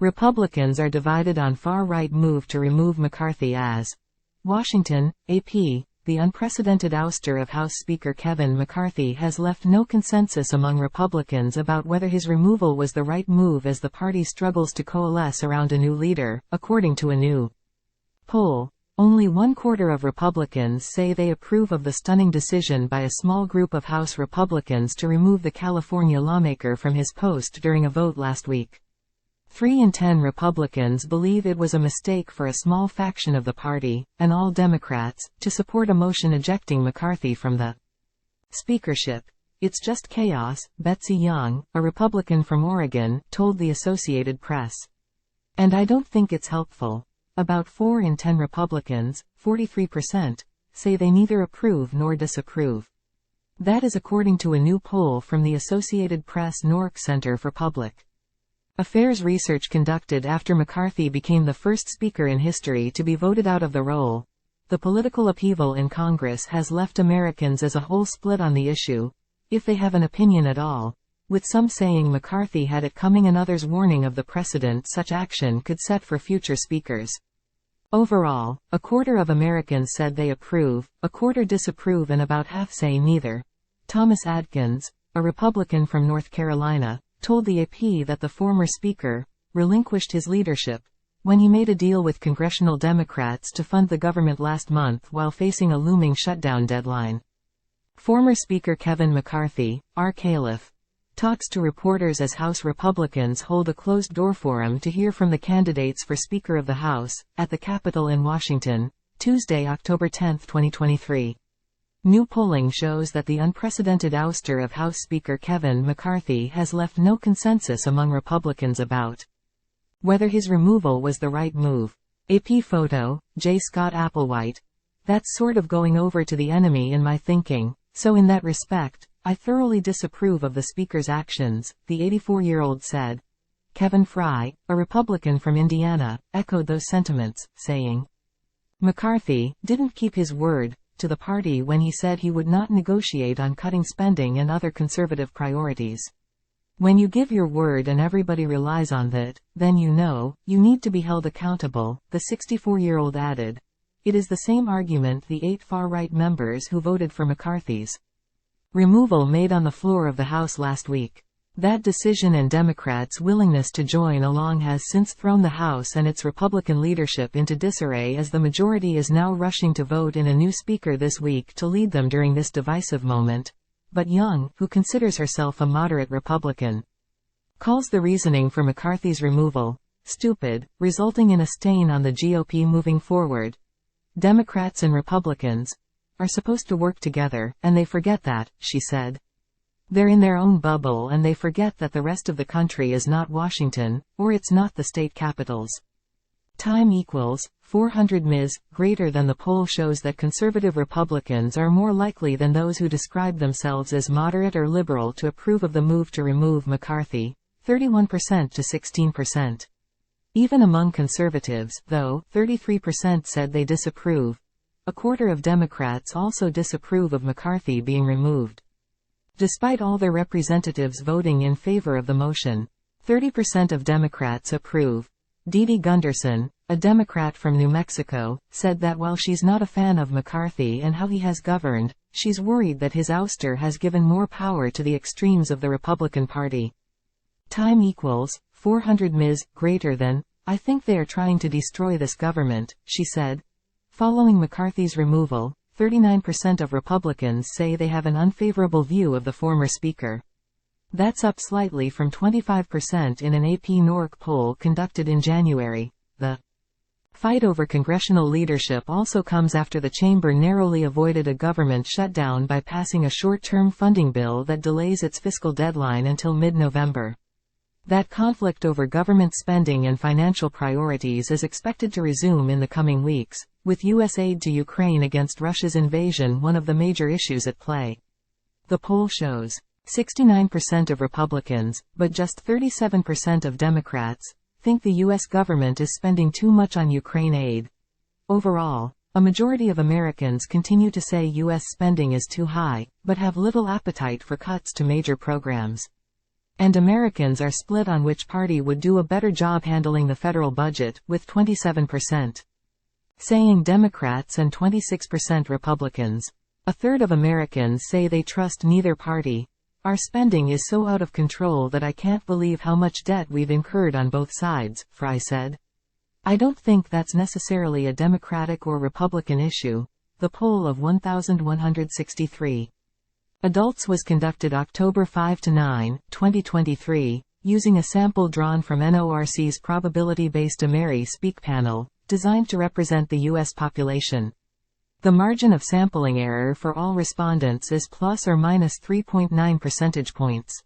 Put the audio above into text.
Republicans are divided on far-right move to remove McCarthy as. Washington, AP. The unprecedented ouster of House Speaker Kevin McCarthy has left no consensus among Republicans about whether his removal was the right move as the party struggles to coalesce around a new leader, according to a new poll. Only 1/4 of Republicans say they approve of the stunning decision by a small group of House Republicans to remove the California lawmaker from his post during a vote last week. 3 in 10 Republicans believe it was a mistake for a small faction of the party, and all Democrats, to support a motion ejecting McCarthy from the speakership. "It's just chaos," Betsy Young, a Republican from Oregon, told the Associated Press. "And I don't think it's helpful." About 4 in 10 Republicans, 43%, say they neither approve nor disapprove. That is according to a new poll from the Associated Press-NORC Center for Public Affairs research conducted after McCarthy became the first speaker in history to be voted out of the role. The political upheaval in Congress has left Americans as a whole split on the issue, if they have an opinion at all, with some saying McCarthy had it coming and others warning of the precedent such action could set for future speakers. Overall, 1/4 of Americans said they approve, 1/4 disapprove, and about half say neither. Thomas Adkins, a Republican from North Carolina, told the AP that the former speaker relinquished his leadership when he made a deal with congressional Democrats to fund the government last month while facing a looming shutdown deadline. Former Speaker Kevin McCarthy, coalesce, talks to reporters as House Republicans hold a closed-door forum to hear from the candidates for Speaker of the House, at the Capitol in Washington, Tuesday, October 10, 2023. New polling shows that the unprecedented ouster of House Speaker Kevin McCarthy has left no consensus among Republicans about whether his removal was the right move. AP photo, J. Scott Applewhite. "That's sort of going over to the enemy in my thinking, so in that respect, I thoroughly disapprove of the Speaker's actions," the 84-year-old said. Kevin Fry, a Republican from Indiana, echoed those sentiments, saying, "McCarthy didn't keep his word to the party when he said he would not negotiate on cutting spending and other conservative priorities. When you give your word and everybody relies on that, then you need to be held accountable," the 64-year-old added. It is the same argument the 8 far-right members who voted for McCarthy's removal made on the floor of the House last week. That decision and Democrats' willingness to join along has since thrown the House and its Republican leadership into disarray as the majority is now rushing to vote in a new speaker this week to lead them during this divisive moment. But Young, who considers herself a moderate Republican, calls the reasoning for McCarthy's removal stupid, resulting in a stain on the GOP moving forward. "Democrats and Republicans are supposed to work together, and they forget that," she said. "They're in their own bubble and they forget that the rest of the country is not Washington, or it's not the state capitals." Time equals 400 ms. Greater than the poll shows that conservative Republicans are more likely than those who describe themselves as moderate or liberal to approve of the move to remove McCarthy, 31% to 16%. Even among conservatives, though, 33% said they disapprove. 1/4 of Democrats also disapprove of McCarthy being removed. Despite all their representatives voting in favor of the motion, 30% of Democrats approve. Dee Gunderson, a Democrat from New Mexico, said that while she's not a fan of McCarthy and how he has governed, she's worried that his ouster has given more power to the extremes of the Republican Party. Time equals 400 ms. Greater than, "I think they are trying to destroy this government," she said. Following McCarthy's removal, 39% of Republicans say they have an unfavorable view of the former speaker. That's up slightly from 25% in an AP-NORC poll conducted in January. The fight over congressional leadership also comes after the chamber narrowly avoided a government shutdown by passing a short-term funding bill that delays its fiscal deadline until mid-November. That conflict over government spending and financial priorities is expected to resume in the coming weeks, with U.S. aid to Ukraine against Russia's invasion one of the major issues at play. The poll shows 69% of Republicans, but just 37% of Democrats, think the U.S. government is spending too much on Ukraine aid. Overall, a majority of Americans continue to say U.S. spending is too high, but have little appetite for cuts to major programs. And Americans are split on which party would do a better job handling the federal budget, with 27% saying Democrats and 26% Republicans. A third of Americans say they trust neither party. Our spending is so out of control that I can't believe how much debt we've incurred on both sides, Fry said. I don't think that's necessarily a Democratic or Republican issue. The poll of 1,163 adults was conducted October 5 to 9, 2023, using a sample drawn from NORC's probability-based Ameri Speak panel, designed to represent the U.S. population. The margin of sampling error for all respondents is plus or minus 3.9 percentage points.